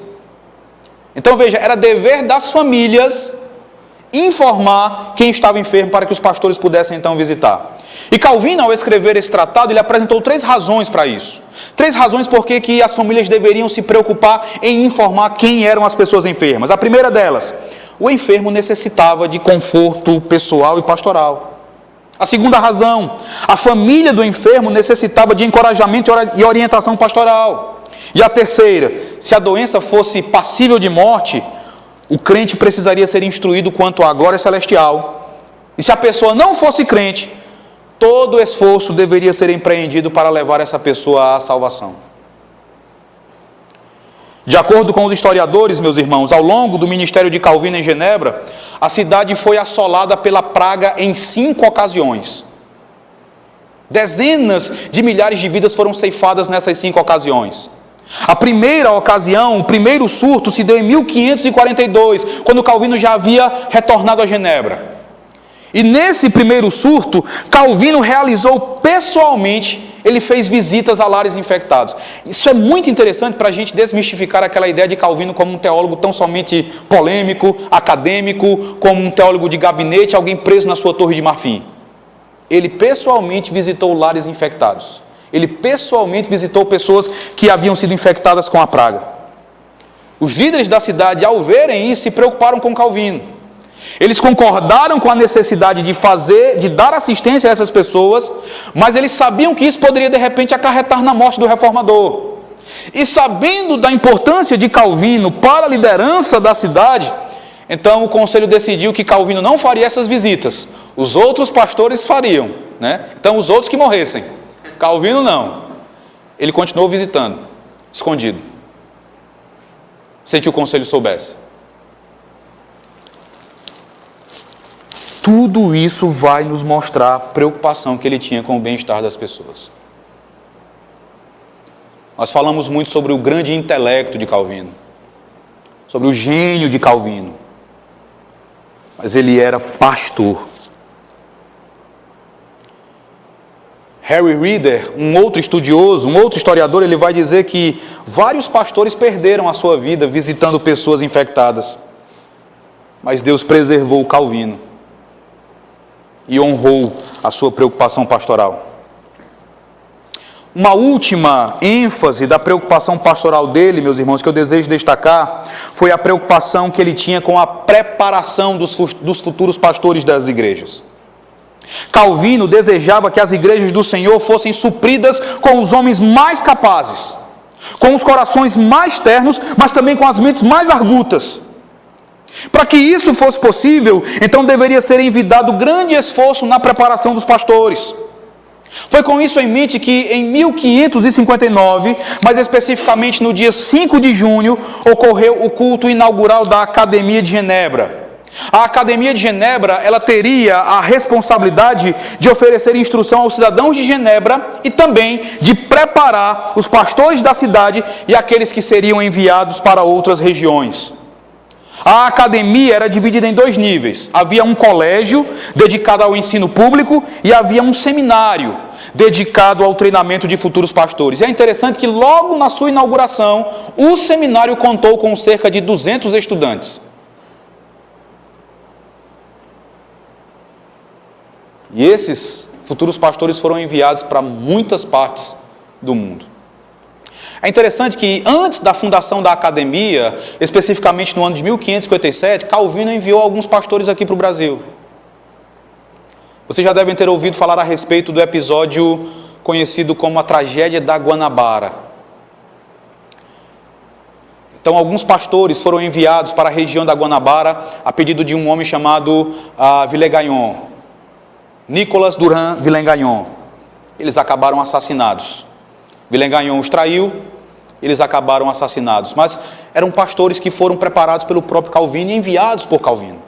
Então veja, era dever das famílias informar quem estava enfermo para que os pastores pudessem então visitar. E Calvino, ao escrever esse tratado, ele apresentou 3 razões para isso. 3 razões por que as famílias deveriam se preocupar em informar quem eram as pessoas enfermas. A primeira delas, o enfermo necessitava de conforto pessoal e pastoral. A segunda razão, a família do enfermo necessitava de encorajamento e orientação pastoral. E a terceira, se a doença fosse passível de morte, o crente precisaria ser instruído quanto à glória celestial. E se a pessoa não fosse crente, todo esforço deveria ser empreendido para levar essa pessoa à salvação. De acordo com os historiadores, meus irmãos, ao longo do ministério de Calvino em Genebra, a cidade foi assolada pela praga em 5 ocasiões. Dezenas de milhares de vidas foram ceifadas nessas 5 ocasiões. A primeira ocasião, o primeiro surto, se deu em 1542, quando Calvino já havia retornado a Genebra. E nesse primeiro surto, Calvino realizou pessoalmente, ele fez visitas a lares infectados. Isso é muito interessante para a gente desmistificar aquela ideia de Calvino como um teólogo tão somente polêmico, acadêmico, como um teólogo de gabinete, alguém preso na sua torre de marfim. Ele pessoalmente visitou lares infectados. Ele pessoalmente visitou pessoas que haviam sido infectadas com a praga. Os líderes da cidade, ao verem isso, se preocuparam com Calvino. Eles concordaram com a necessidade de dar assistência a essas pessoas, mas eles sabiam que isso poderia de repente acarretar na morte do reformador. E sabendo da importância de Calvino para a liderança da cidade, então o conselho decidiu que Calvino não faria essas visitas. Os outros pastores fariam, né? Então os outros que morressem. Calvino não. Ele continuou visitando, escondido, sem que o conselho soubesse. Tudo isso vai nos mostrar a preocupação que ele tinha com o bem-estar das pessoas. Nós falamos muito sobre o grande intelecto de Calvino, sobre o gênio de Calvino, mas ele era pastor. Harry Reeder, um outro estudioso, um outro historiador, ele vai dizer que vários pastores perderam a sua vida visitando pessoas infectadas, mas Deus preservou Calvino e honrou a sua preocupação pastoral. Uma última ênfase da preocupação pastoral dele, meus irmãos, que eu desejo destacar, foi a preocupação que ele tinha com a preparação dos futuros pastores das igrejas. Calvino desejava que as igrejas do Senhor fossem supridas com os homens mais capazes, com os corações mais ternos, mas também com as mentes mais argutas. Para que isso fosse possível, então deveria ser envidado grande esforço na preparação dos pastores. Foi com isso em mente que em 1559, mais especificamente no dia 5 de junho, ocorreu o culto inaugural da Academia de Genebra. A Academia de Genebra, ela teria a responsabilidade de oferecer instrução aos cidadãos de Genebra e também de preparar os pastores da cidade e aqueles que seriam enviados para outras regiões. A academia era dividida em 2 níveis. Havia um colégio dedicado ao ensino público e havia um seminário dedicado ao treinamento de futuros pastores. E é interessante que logo na sua inauguração, o seminário contou com cerca de 200 estudantes. E esses futuros pastores foram enviados para muitas partes do mundo. É interessante que antes da fundação da academia, especificamente no ano de 1557, Calvino enviou alguns pastores aqui para o Brasil. Vocês já devem ter ouvido falar a respeito do episódio conhecido como a tragédia da Guanabara. Então, alguns pastores foram enviados para a região da Guanabara a pedido de um homem chamado Villegagnon. Nicolas Durand Villegagnon. Eles acabaram assassinados. Villegagnon os traiu, eles acabaram assassinados. Mas eram pastores que foram preparados pelo próprio Calvino e enviados por Calvino.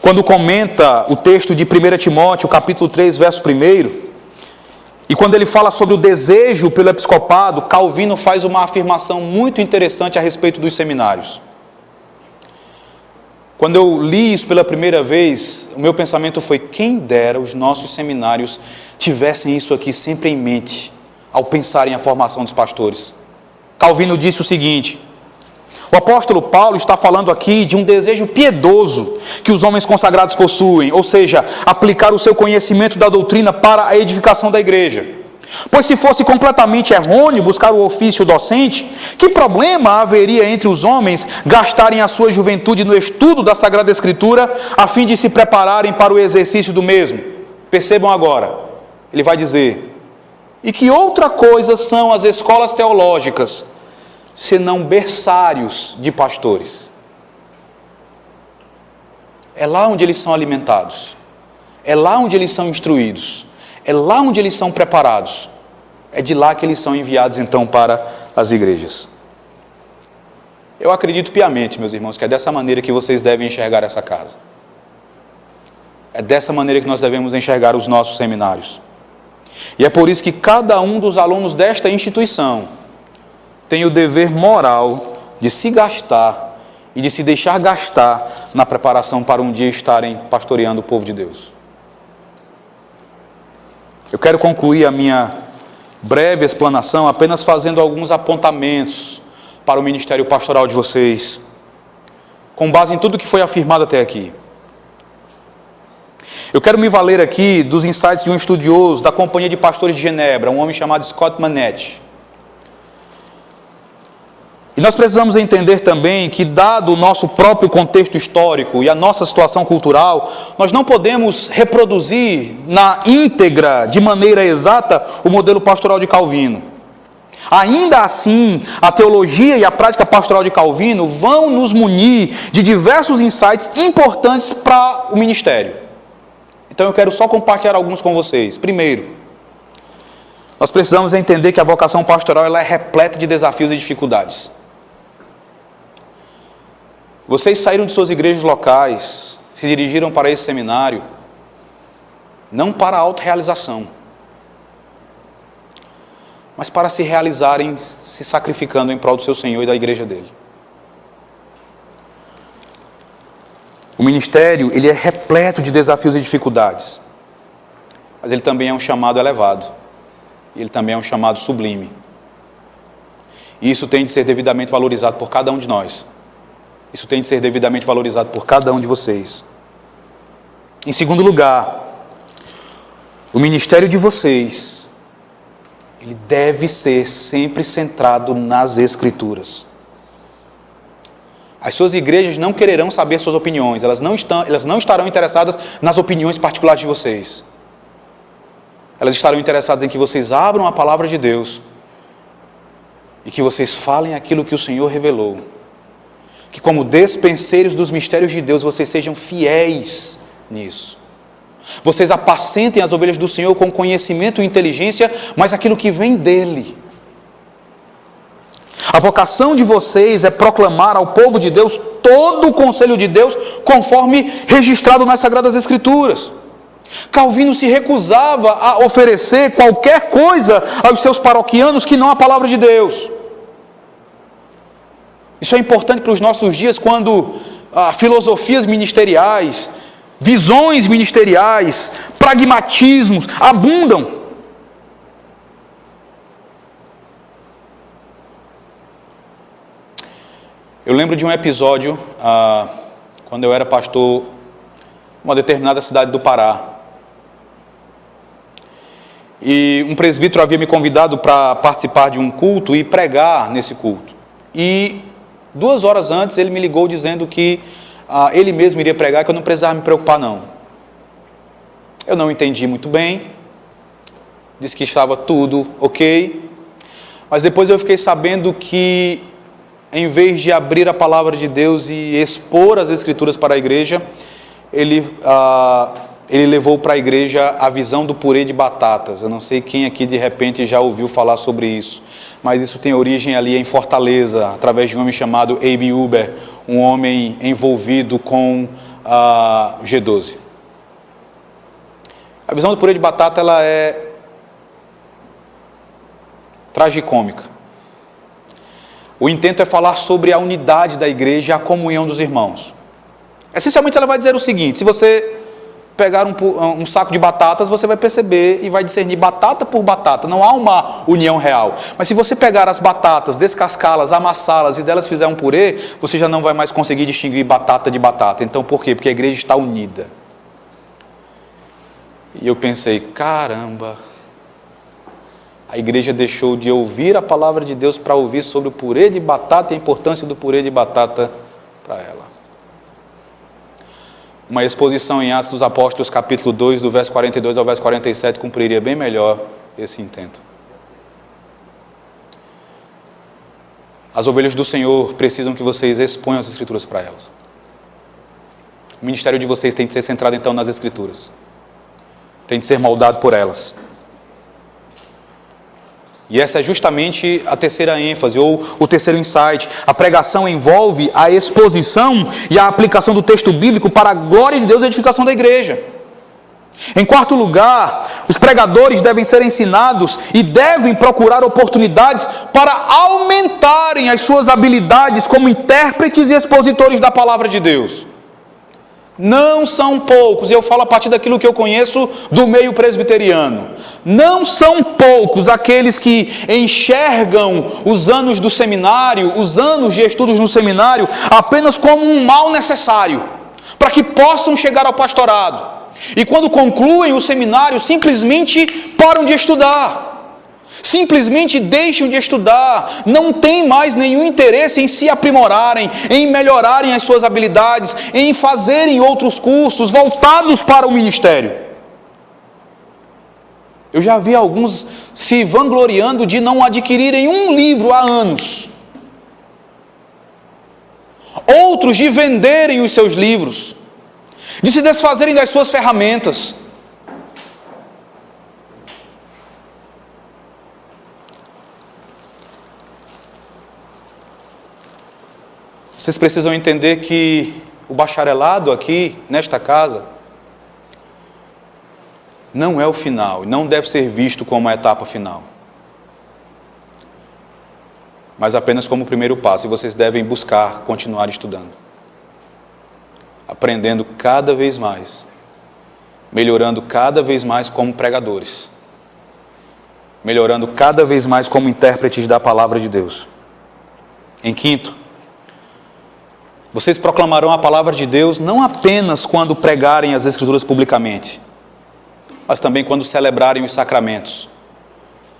Quando comenta o texto de 1 Timóteo, capítulo 3, verso 1, e quando ele fala sobre o desejo pelo episcopado, Calvino faz uma afirmação muito interessante a respeito dos seminários. Quando eu li isso pela primeira vez, o meu pensamento foi: quem dera os nossos seminários tivessem isso aqui sempre em mente, ao pensarem a formação dos pastores. Calvino disse o seguinte: o apóstolo Paulo está falando aqui de um desejo piedoso que os homens consagrados possuem, ou seja, aplicar o seu conhecimento da doutrina para a edificação da igreja. Pois se fosse completamente errôneo buscar o ofício docente, que problema haveria entre os homens gastarem a sua juventude no estudo da Sagrada Escritura, a fim de se prepararem para o exercício do mesmo? Percebam agora, ele vai dizer: e que outra coisa são as escolas teológicas, senão berçários de pastores? É lá onde eles são alimentados, é lá onde eles são instruídos, é lá onde eles são preparados, é de lá que eles são enviados então para as igrejas. Eu acredito piamente, meus irmãos, que é dessa maneira que vocês devem enxergar essa casa. É dessa maneira que nós devemos enxergar os nossos seminários. E é por isso que cada um dos alunos desta instituição tem o dever moral de se gastar e de se deixar gastar na preparação para um dia estarem pastoreando o povo de Deus. Eu quero concluir a minha breve explanação apenas fazendo alguns apontamentos para o ministério pastoral de vocês, com base em tudo que foi afirmado até aqui. Eu quero me valer aqui dos insights de um estudioso da Companhia de Pastores de Genebra, um homem chamado Scott Manette. E nós precisamos entender também que, dado o nosso próprio contexto histórico e a nossa situação cultural, nós não podemos reproduzir na íntegra, de maneira exata, o modelo pastoral de Calvino. Ainda assim, a teologia e a prática pastoral de Calvino vão nos munir de diversos insights importantes para o ministério. Então eu quero só compartilhar alguns com vocês. Primeiro, nós precisamos entender que a vocação pastoral ela é repleta de desafios e dificuldades. Vocês saíram de suas igrejas locais, se dirigiram para esse seminário, não para a autorrealização, mas para se realizarem, se sacrificando em prol do seu Senhor e da igreja dele. O ministério, ele é repleto de desafios e dificuldades, mas ele também é um chamado elevado, ele também é um chamado sublime. E isso tem de ser devidamente valorizado por cada um de nós. Isso tem de ser devidamente valorizado por cada um de vocês. Em segundo lugar, o ministério de vocês, ele deve ser sempre centrado nas Escrituras. As suas igrejas não quererão saber suas opiniões, elas não estarão interessadas nas opiniões particulares de vocês. Elas estarão interessadas em que vocês abram a palavra de Deus e que vocês falem aquilo que o Senhor revelou. Que como despenseiros dos mistérios de Deus, vocês sejam fiéis nisso. Vocês apacentem as ovelhas do Senhor com conhecimento e inteligência, mas aquilo que vem dele. A vocação de vocês é proclamar ao povo de Deus todo o conselho de Deus, conforme registrado nas Sagradas Escrituras. Calvino se recusava a oferecer qualquer coisa aos seus paroquianos que não a palavra de Deus. Isso é importante para os nossos dias, quando filosofias ministeriais, visões ministeriais, pragmatismos abundam. Eu lembro de um episódio, quando eu era pastor em uma determinada cidade do Pará. E um presbítero havia me convidado para participar de um culto e pregar nesse culto. E 2 horas antes ele me ligou dizendo que ele mesmo iria pregar, que eu não precisava me preocupar não. Eu não entendi muito bem, disse que estava tudo ok, mas depois eu fiquei sabendo que em vez de abrir a palavra de Deus e expor as Escrituras para a igreja, ele levou para a igreja a visão do purê de batatas. Eu não sei quem aqui de repente já ouviu falar sobre isso, mas isso tem origem ali em Fortaleza, através de um homem chamado Abe Uber, um homem envolvido com G12. A visão do purê de batata, ela é tragicômica. O intento é falar sobre a unidade da igreja e a comunhão dos irmãos. Essencialmente ela vai dizer o seguinte: se você pegar um saco de batatas, você vai perceber e vai discernir batata por batata. Não há uma união real. Mas se você pegar as batatas, descascá-las, amassá-las e delas fizer um purê, você já não vai mais conseguir distinguir batata de batata. Então por quê? Porque a igreja está unida. E eu pensei, caramba, a igreja deixou de ouvir a palavra de Deus para ouvir sobre o purê de batata e a importância do purê de batata para ela. Uma exposição em Atos dos Apóstolos, capítulo 2, do verso 42 ao verso 47, cumpriria bem melhor esse intento. As ovelhas do Senhor precisam que vocês exponham as Escrituras para elas. O ministério de vocês tem de ser centrado então nas Escrituras. Tem de ser moldado por elas. E essa é justamente a terceira ênfase, ou o terceiro insight. A pregação envolve a exposição e a aplicação do texto bíblico para a glória de Deus e a edificação da igreja. Em quarto lugar, os pregadores devem ser ensinados e devem procurar oportunidades para aumentarem as suas habilidades como intérpretes e expositores da palavra de Deus. Não são poucos, e eu falo a partir daquilo que eu conheço do meio presbiteriano. Não são poucos aqueles que enxergam os anos do seminário, os anos de estudos no seminário, apenas como um mal necessário, para que possam chegar ao pastorado. E quando concluem o seminário, simplesmente param de estudar. Simplesmente deixam de estudar, não têm mais nenhum interesse em se aprimorarem, em melhorarem as suas habilidades, em fazerem outros cursos voltados para o ministério. Eu já vi alguns se vangloriando de não adquirirem um livro há anos. Outros de venderem os seus livros, de se desfazerem das suas ferramentas. Vocês precisam entender que o bacharelado aqui, nesta casa, não é o final, não deve ser visto como a etapa final, mas apenas como o primeiro passo, e vocês devem buscar continuar estudando, aprendendo cada vez mais, melhorando cada vez mais como pregadores, melhorando cada vez mais como intérpretes da palavra de Deus. Em quinto, vocês proclamarão a palavra de Deus não apenas quando pregarem as Escrituras publicamente, mas também quando celebrarem os sacramentos.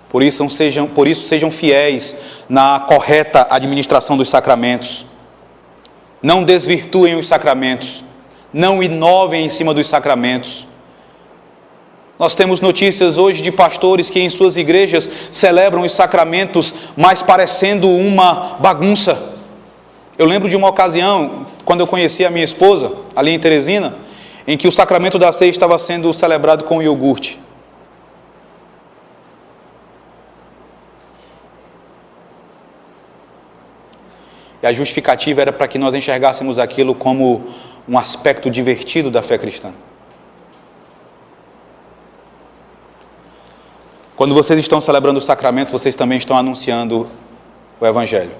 Por isso sejam fiéis na correta administração dos sacramentos. Não desvirtuem os sacramentos. Não inovem em cima dos sacramentos. Nós temos notícias hoje de pastores que em suas igrejas celebram os sacramentos, mas parecendo uma bagunça. Eu lembro de uma ocasião, quando eu conheci a minha esposa, ali em Teresina, em que o sacramento da ceia estava sendo celebrado com iogurte. E a justificativa era para que nós enxergássemos aquilo como um aspecto divertido da fé cristã. Quando vocês estão celebrando os sacramentos, vocês também estão anunciando o Evangelho.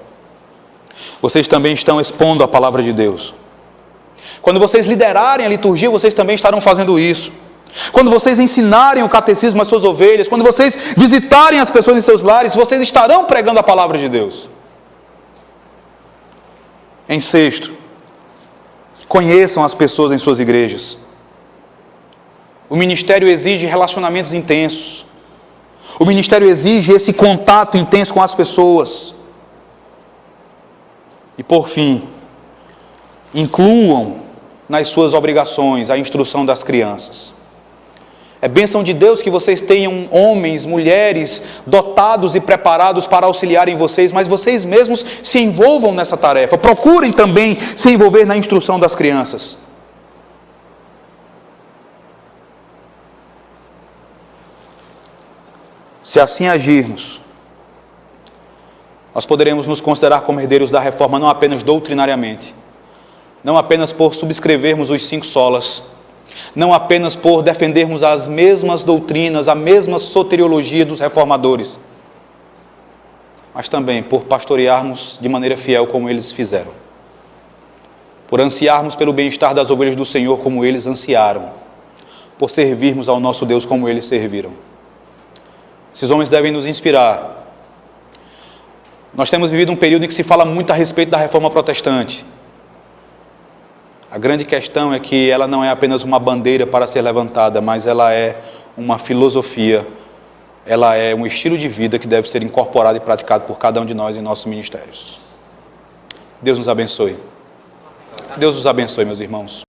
Vocês também estão expondo a palavra de Deus. Quando vocês liderarem a liturgia, vocês também estarão fazendo isso. Quando vocês ensinarem o catecismo às suas ovelhas, quando vocês visitarem as pessoas em seus lares, vocês estarão pregando a palavra de Deus. Em sexto, conheçam as pessoas em suas igrejas. O ministério exige relacionamentos intensos. O ministério exige esse contato intenso com as pessoas. E por fim, incluam nas suas obrigações a instrução das crianças. É bênção de Deus que vocês tenham homens, mulheres dotados e preparados para auxiliarem vocês, mas vocês mesmos se envolvam nessa tarefa. Procurem também se envolver na instrução das crianças. Se assim agirmos, nós poderemos nos considerar como herdeiros da reforma não apenas doutrinariamente, não apenas por subscrevermos os 5 solas, não apenas por defendermos as mesmas doutrinas, a mesma soteriologia dos reformadores, mas também por pastorearmos de maneira fiel como eles fizeram, por ansiarmos pelo bem-estar das ovelhas do Senhor como eles ansiaram, por servirmos ao nosso Deus como eles serviram. Esses homens devem nos inspirar. Nós temos vivido um período em que se fala muito a respeito da reforma protestante. A grande questão é que ela não é apenas uma bandeira para ser levantada, mas ela é uma filosofia, ela é um estilo de vida que deve ser incorporado e praticado por cada um de nós em nossos ministérios. Deus nos abençoe. Deus nos abençoe, meus irmãos.